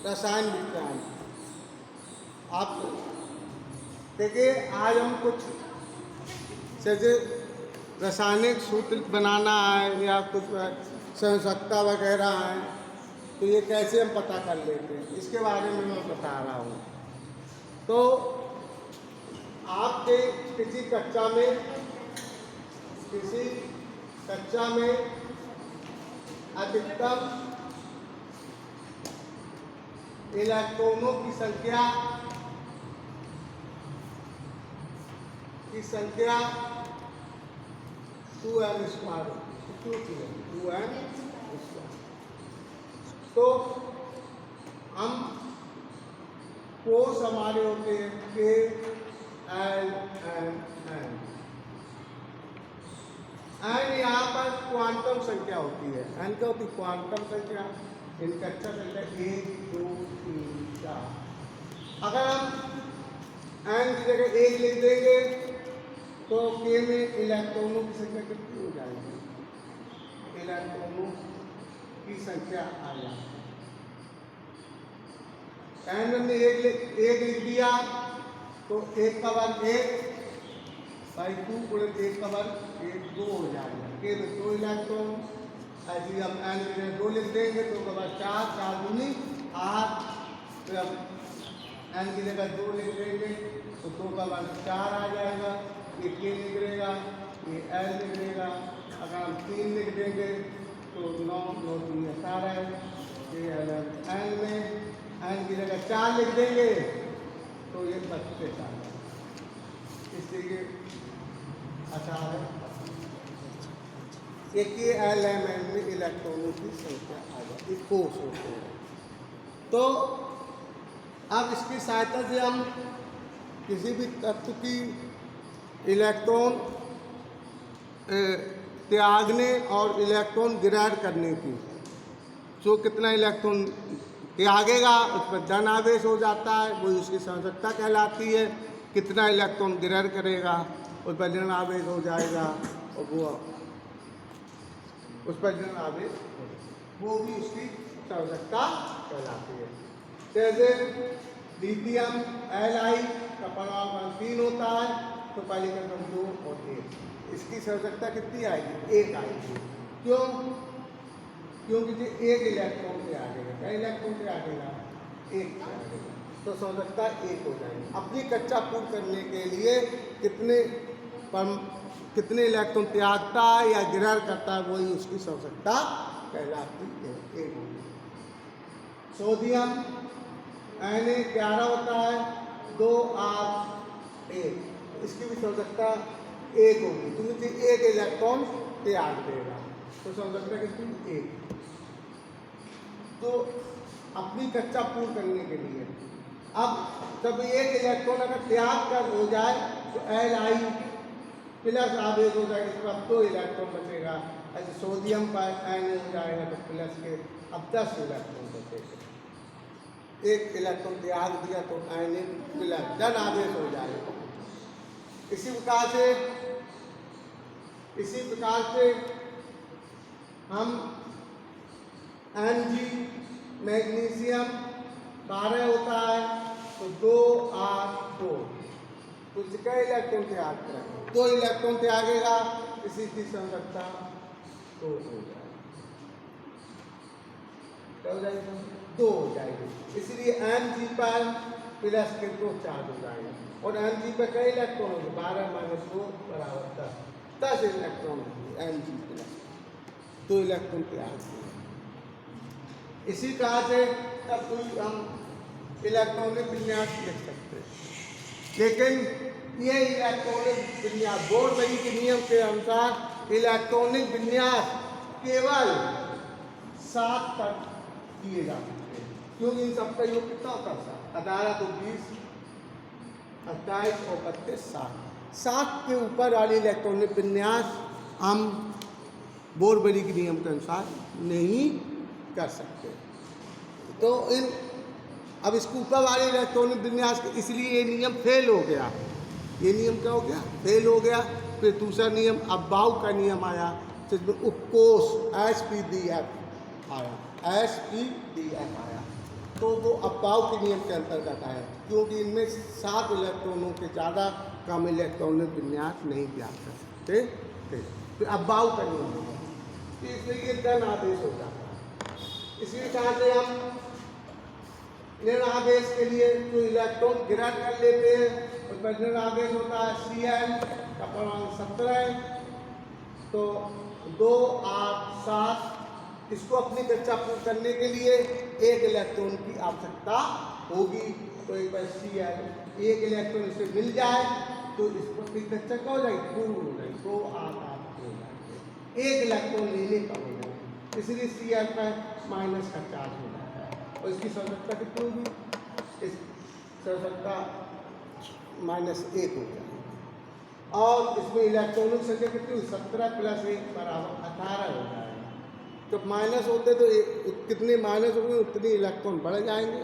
रसायन विज्ञान। आप देखिए, आज हम कुछ जैसे रासायनिक सूत्र बनाना है या कुछ संयोजकता वगैरह है, तो ये कैसे हम पता कर लेते हैं, इसके बारे में मैं बता रहा हूँ। तो आपके किसी कक्षा में अधिकतम इलेक्ट्रॉनों की संख्या 2n स्क्वायर, 2n स्क्वायर। तो हम कोर्स हमारे होते हैं के एल एन एन। एन यहाँ पर क्वांटम संख्या होती है। एन क्या होती है? क्वांटम संख्या। इनका अच्छा संख्या 1 2 3 4। अगर हम एन की जगह 1 लिख देंगे तो के में इलेक्ट्रॉनों की संख्या कितनी हो जाएगी? इलेक्ट्रॉनों की संख्या आ जाएगी। एन में 1 लिख दिया तो 1 का वर्ग 1 बाई 2 गुणे 1 का वर्ग 1 2 हो जाएगा। के में 2 इलेक्ट्रॉन। ऐसे हम एन की जगह 2 लिख देंगे तो 2 का वर्ग 4 4 दूनी 8। फिर हम एन की जगह 2 लिख देंगे तो 2 का वर्ग 4 आ जाएगा। ये के निकलेगा, ये एल निकलेगा। अगर हम 3 लिख देंगे तो 9 9 3 18। ये एन में एन की जगह 4 लिख देंगे तो ये 32 आ जाएगा। इसलिए अच्छा है एक ही एल एम एन में इलेक्ट्रॉनों की संख्या आ जाती है, कोर्स होते हैं। तो अब इसकी सहायता से हम किसी भी तत्व की इलेक्ट्रॉन त्यागने और इलेक्ट्रॉन ग्रहण करने की, जो कितना इलेक्ट्रॉन त्यागेगा उस पर धन आवेश हो जाता है, वही उसकी संयोजकता कहलाती है। कितना इलेक्ट्रॉन ग्रहण करेगा उस पर ऋण आवेश हो जाएगा और वो उस पर ऋण आवेश वो भी उसकी संयोजकता कहलाती है। जैसे लिथियम Li का परमाणु 3 होता है तो पहले क्रम 2 और 1, इसकी संयोजकता कितनी आएगी? 1 आएगी। क्यों? क्योंकि एक इलेक्ट्रॉन पे आगेगा। क्या इलेक्ट्रॉन पे आगेगा? 1 पे आगेगा, तो संयोजकता 1 हो जाएगी। अपनी कक्षा पूर्ण करने के लिए कितने इलेक्ट्रॉन त्यागता है या ग्रहण करता है, वही उसकी संयोजकता कहलाती है। 1 होगी। सोडियम Na11 होता है, 2 8 1, इसकी भी संयोजकता 1 होगी, क्योंकि 1 इलेक्ट्रॉन त्याग देगा, तो संयोजकता कितनी? 1। तो अपनी कक्षा पूर्ण करने के लिए अब जब 1 इलेक्ट्रॉन अगर त्याग कर हो जाए तो Li प्लस आवेश हो जाएगा, इसके बाद 2 इलेक्ट्रॉन बचेगा। ऐसे सोडियम का Na हो जाएगा तो प्लस के अब 10 इलेक्ट्रॉन बचेगा। 1 इलेक्ट्रॉन त्याग दिया तो Na प्लस धन आवेश हो जाएगा। इसी प्रकार से हम Mg मैग्नीशियम 12 होता है तो 2 8 2, तो कितने इलेक्ट्रॉन त्याग करेगा? 2 इलेक्ट्रॉन त्यागेगा, इसी की संयोजकता 2 हो जाएगी। क्या हो जाएगी? 2 हो जाएगी। इसलिए Mg पर प्लस के 2 चार्ज हो जाएगा और Mg पर कई इलेक्ट्रॉन होंगे? 12 - 2 = 10 इलेक्ट्रॉन होंगे Mg प्लस, 2 इलेक्ट्रॉन त्याग दिए। इसी तरह से तब कोई हम इलेक्ट्रॉनिक विन्यास लिख सकते हैं, लेकिन ये इलेक्ट्रॉनिक विन्यास बोरबरी के नियम के अनुसार इलेक्ट्रॉनिक विन्यास केवल 7 तक किए जा सकते हैं, क्योंकि इन सबका योग कितना होता है? 18 तो 20 28 और 32 7 के ऊपर वाले इलेक्ट्रॉनिक विन्यास हम बोरबरी के नियम के अनुसार नहीं कर सकते। तो अब इसके ऊपर वाले इलेक्ट्रॉनिक विन्यास इसलिए ये नियम फेल हो गया। ये नियम क्या हो गया? फेल हो गया। फिर दूसरा नियम अब बाउ का नियम आया, जिसमें उपकोष SPDF आया, SPDF आया। तो वो अब्बाव के नियम के अंतर्गत आए, क्योंकि इनमें 7 इलेक्ट्रॉनों के ज़्यादा कम इलेक्ट्रॉनिक विन्यास नहीं ज्ञात कर सकते थे। फिर अब्बाव का नियम है, तो इसलिए ये धन आदेश हो जाता है। इसी तरह से हम ऋण आदेश के लिए जो इलेक्ट्रॉन ग्रहण कर लेते हैं उसमें ऋण आदेश होता है Cl का परमाणु 17, तो 2, 8, 7। इसको अपनी कक्षा पूर्ण करने के लिए 1 इलेक्ट्रॉन की आवश्यकता होगी। तो एक बार Cl 1 इलेक्ट्रॉन इसे मिल जाए तो इसको अपनी कक्षा क्या हो जाएगी, पूर्ण हो जाएगी, 2, 8, 8 हो जाएगी, 1 इलेक्ट्रॉन लेने का हो जाएगा, इसलिए Cl पर माइनस का चार्ज हो जाता है। और इसकी संरचना कितनी होगी, इस संरचना -1 हो जाएगी। और इसमें इलेक्ट्रॉनिक संख्या कितनी हुई, 17 + 1 = 18 हो जाएगा। तो माइनस होते तो कितने माइनस होंगे उतनी इलेक्ट्रॉन बढ़ जाएंगे,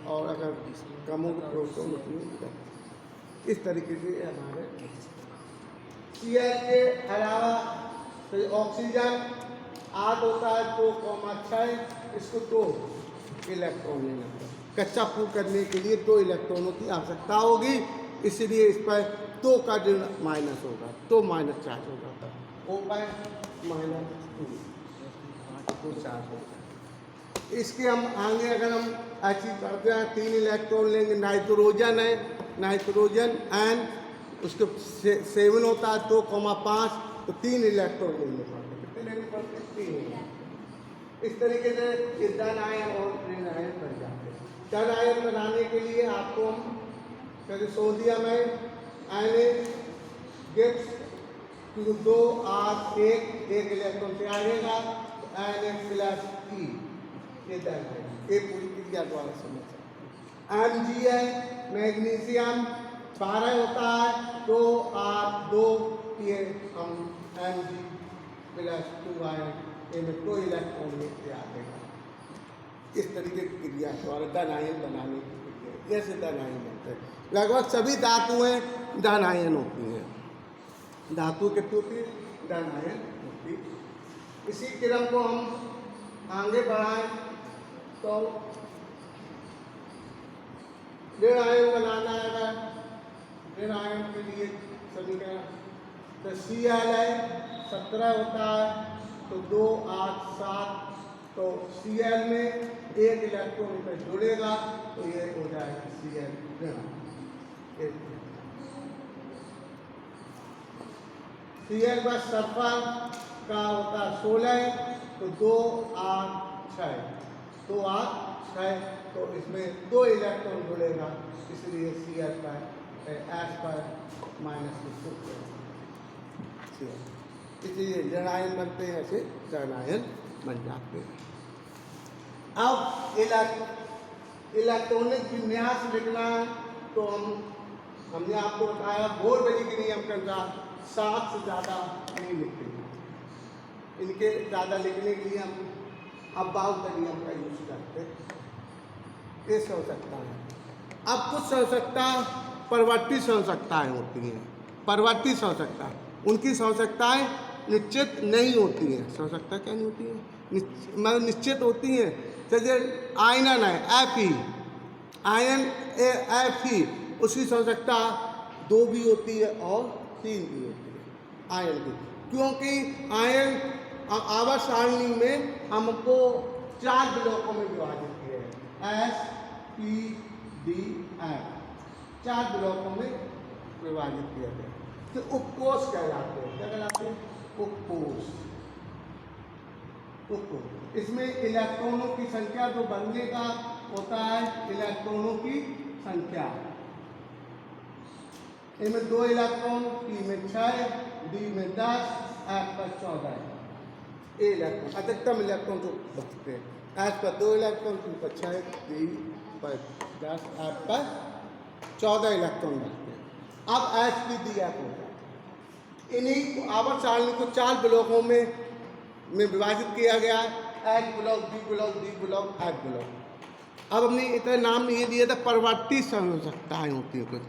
और अगर कम होंगे प्रोटॉन उतनी। इस तरीके से हमारे Cl के अलावा तो ऑक्सीजन 8 होता है 2,6, इसको 2 इलेक्ट्रॉन लेना पड़ेगा। कक्षा पूर्ण करने के लिए 2 इलेक्ट्रॉनों की आवश्यकता होगी, इसलिए इस पर 2 का ऋण माइनस होगा, तो माइनस चार्ज हो जाता है, O पर -2 तो चार्ज हो जाता है। इसके हम आगे अगर हम ऐसी करते हैं 3 इलेक्ट्रॉन लेंगे, नाइट्रोजन है, नाइट्रोजन N उसके 7 होता है 2,5, तो 3 इलेक्ट्रॉन लेने पड़ते हैं, कितने लेने पड़ते हैं, 3। इस तरीके से ये धन आयन और ऋण आयन बन जाते हैं। धन आयन बनाने के लिए आपको हम जैसे सोडियम है गिब्स 2, 8, 1 इलेक्ट्रॉन से आएगा, Na+E ये धन है, ये पूरी क्रिया द्वारा समझ सकते हैं। Mg है मैग्नीशियम 12 होता है 2, 8, 2, ये हम Mg+2 आयन इनमें 2 इलेक्ट्रॉन लेते आते हैं। इस तरीके की क्रिया द्वारा धन आयन बनाने की क्रिया, जैसे धन आयन बनते हैं। लगभग सभी धातुएं धन आयन होती हैं, धातु कितनी होती है, धन आयन होती है। इसी क्रम को हम आगे बढ़ाएं तो ऋण आयन बनाना है। ऋण आयन के लिए समीकरण तो Cl है 17 होता है, तो 2, 8, 7, तो Cl में 1 इलेक्ट्रॉन पर जुड़ेगा, तो ये हो जाएगा Cl ऋण। Cl का सल्फर का होता है 16, तो 2, 8, 6, 2, 8, 6, तो इसमें 2 इलेक्ट्रॉन जुड़ेगा, इसलिए Cl पर S पर -2, इसलिए ऋण आयन बनते हैं, ऐसे धन आयन बन जाते हैं। अब इलेक्ट्रॉनिक विन्यास लिखना है, तो हमने आपको बताया बोर-बेली के नियम के अनुसार 7 से ज़्यादा नहीं लिखते, इनके ज़्यादा लिखने के लिए हम अब्बाव का नियम का यूज करते हैं। ये आवश्यकता है। अब कुछ आवश्यकता परवर्ती आवश्यकताएँ होती हैं, परवर्ती आवश्यकता, उनकी आवश्यकताएँ निश्चित नहीं होती हैं। आवश्यकता क्या नहीं होती है, मतलब निश्चित होती हैं। जैसे आयनन है Fe, आयन Fe, उसकी आवश्यकता 2 भी होती है और 3 भी होती है आयन की, क्योंकि आयन आवर्त सारणी में हमको 4 ब्लॉकों में विभाजित किए हैं, S, P, D, F, 4 ब्लॉकों में विभाजित किया गया, तो उपकोष कहलाते हैं। क्या कहलाते हैं, उपकोष। इसमें इलेक्ट्रॉनों की संख्या जो बनने का होता है, इलेक्ट्रॉनों की संख्या, इनमें 2 इलेक्ट्रॉन, P में 6, D में 10, F पर 14 इलेक्ट्रॉन, अधिकतम इलेक्ट्रॉन जो बचते हैं। S पर 2 इलेक्ट्रॉन, P पर 6, D पर 10, F पर 14 इलेक्ट्रॉन बचते हैं। अब sp_df होगा, इन्हीं आवर्त सारणी को 4 ब्लॉकों में विभाजित किया गया है, H block, B block, D block, F block. अब हमने इतना नाम नहीं दिया था, परवर्ती आवश्यकताएँ होती है कुछ।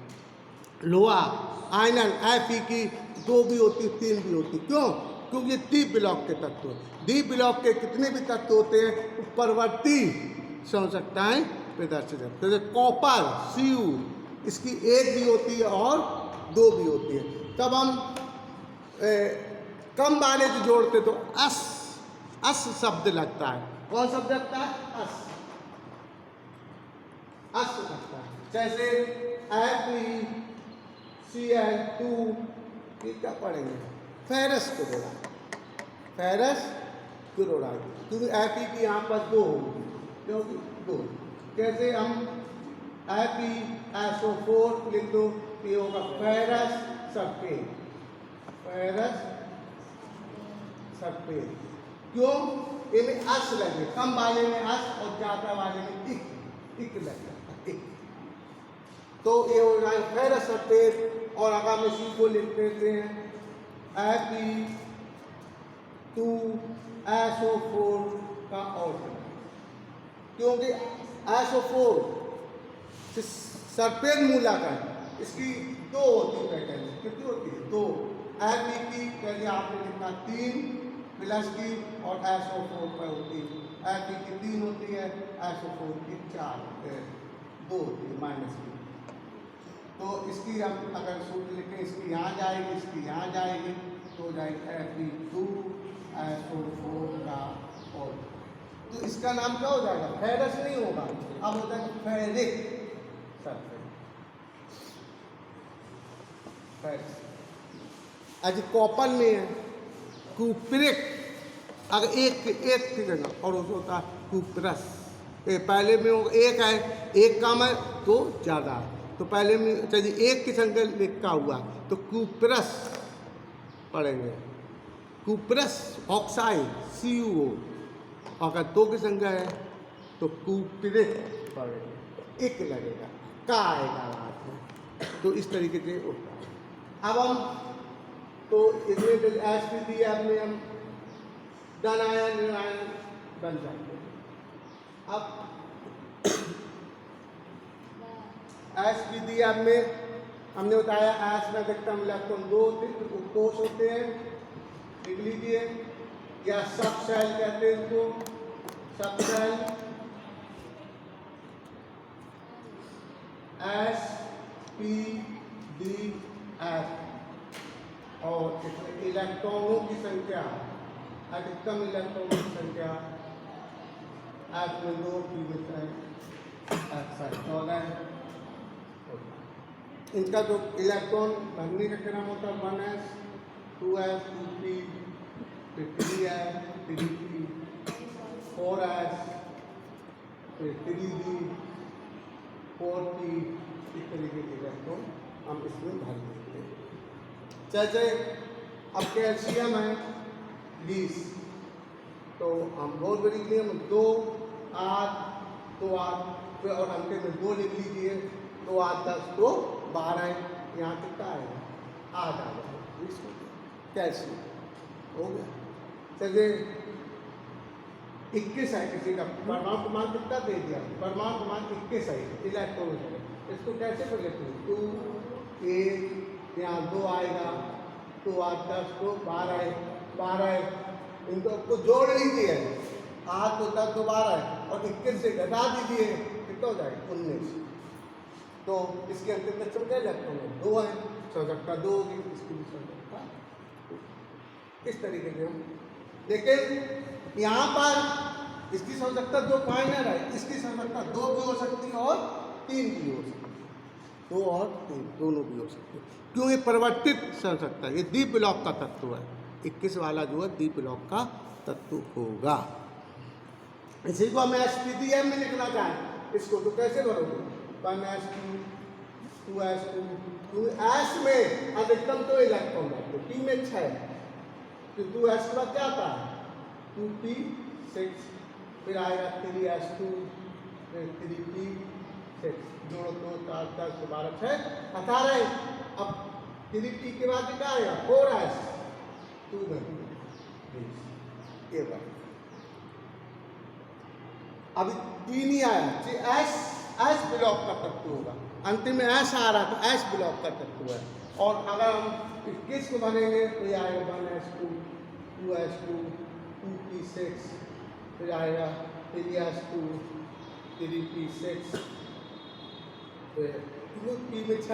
लोहा आयनन Fe की 2 भी होती है, 3 भी होती, क्यों, क्योंकि ये D ब्लॉक के तत्व, D ब्लॉक के कितने भी तत्व होते हैं, परवर्ती संयोजकताएं प्रदर्शित है। जैसे कॉपर Cu, इसकी एक भी होती है और दो भी होती है। तब हम कम वाले से जोड़ते तो अस शब्द लगता है। कौन शब्द लगता है? अस लगता है। जैसे FeCl2, ये क्या पढ़ेंगे? फेरस क्लोराइड, फेरस क्लोराइड, क्योंकि Fe की यहाँ पर दो होगी, क्योंकि दो। कैसे हम FeSO4 लिख दो, ये होगा फेरस सल्फेट, फेरस सल्फेट। क्यों? इनमें अस लगे, कम वाले में अस और ज्यादा वाले में इक लग जाता है, इक। तो ये हो जाए फेरस सल्फेट। और अगर हम इसी को लिख देते हैं Fe2SO4 का ऑर्डर, क्योंकि SO4 सल्फेट मूलक है, इसकी दो होती है। कितनी होती है? दो। Fe की पहले आपने लिखा 3 प्लस की और SO4 पर होती है। Fe की 3 होती है, SO4 की 4 2 होती है माइनस की। तो इसकी हम अगर सूत्र लिखें, इसकी यहाँ जाएगी, इसकी यहाँ जाएगी, तो हो जाएगी Fe2SO4 का ऑर्डर। तो इसका नाम क्या हो जाएगा? फेरस नहीं होगा, अब हो जाएगा फेरिक सल्फेट। आज कॉपर में है कुप्रिक, अगर एक जगह और उसको होता है कुप्रस। पहले में एक है, एक कम है तो ज़्यादा है, तो पहले में चलिए एक की संख्या लिखा हुआ तो कुप्रस पढ़ेंगे, कुप्रस ऑक्साइड CuO। अगर दो की संख्या है तो कुप्रिक पढ़ेंगे, एक लगेगा, का आएगा बाद में। तो इस तरीके से होता है। अब हम तो इसमें जो एसपी दिया हमने, हम धनायन ऋणायन बन जाते हैं। अब एसपी दिया हमने बताया एस में अधिकतम इलेक्ट्रॉन 2 कोष होते हैं, लिख लीजिए, या सब सेल कहते हैं इसको, सब सेल SPDF। और इसमें इलेक्ट्रॉनों की संख्या, अधिकतम इलेक्ट्रॉनों की संख्या एस में 2, पी में 14। इनका जो इलेक्ट्रॉन भरने का क्रम होता है 1s 2s 2p, फिर 3s 3p, 4s, फिर 3d 4p, इस तरीके के इलेक्ट्रॉन हम इसमें भर देते हैं। जैसे अब कैल्शियम है 20, तो हम बहुत बड़ी लिए 2 8 2 8, फिर और अंक में 2 लिख लीजिए, 2 8 10 2 12, यहाँ कितना आएगा? 8 आ जाएगा, 20 कैल्शियम हो गया। चलिए 21 है किसी का, परमाणु क्रमांक कितना दे दिया? परमाणु क्रमांक 21 है, इलेक्ट्रॉन है। इसको कैसे कर लेते हैं? 2 1, यहाँ 2 आएगा, 2 8 10 2 12, इन दो को जोड़ लीजिए, 8 तो 10 तो 12 और 21 से घटा दीजिए, कितना हो जाएगा? 19। तो इसके अंतिम लक्षण क्या इलेक्ट्रॉन है? 2 है, संयोजकता 2 होगी, इसकी भी संयोजकता। इस तरीके से हम, लेकिन यहाँ पर इसकी संयोजकता 2 फाइनल है, इसकी संयोजकता 2 भी हो सकती है और 3 भी हो सकती है, 2 और 3 दोनों भी हो सकते हैं। क्यों? ये परिवर्तित संयोजकता है, ये डी ब्लॉक का तत्व है, 21 वाला जो है डी ब्लॉक का तत्व होगा। इसी को हम SPDM में लिखना चाहें, इसको तो कैसे भरोगे? 1s2 2s2, S में अधिकतम तो इलेक्ट्रॉन है, तो P में 6, तो 2s के बाद क्या आता है? 2p6, फिर आएगा 3s2, फिर 3p6, जोड़ो तो 4 10 12 6 18। अब 3p के बाद क्या आएगा? 4s 2 में 20, ये बात। अभी 3 ही आया, एस ब्लॉक का तत्व होगा, अंतिम में एस आ रहा तो एस ब्लॉक का तत्व है। और अगर हम 21 को बनेंगे तो ये आएगा 1s2 2s2 2p6, फिर आएगा 3s2 3p6 p में 6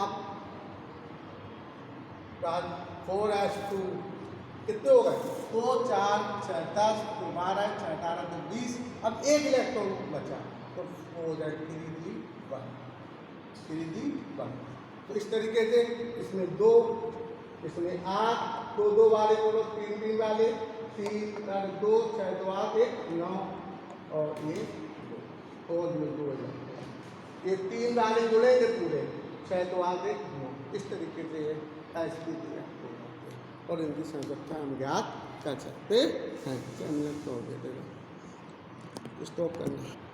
अब 4s2 कितने हो गए 2 4 6 10 12 6 18 तो 20 अब एक इलेक्ट्रॉन बचा तो हो जाए 3d1 तो इस तरीके से इसमें 2 इसमें 8 2 वाले बोलो 3 वाले 3 2 6 2 8 1 9 और ये 2 और ये 2 ये 3 वाले जुड़ेंगे पूरे 6 2 8 1 9 इस तरीके से ऐसे और इनकी संरचना हम ज्ञात कर सकते हैं। स्टॉप करना।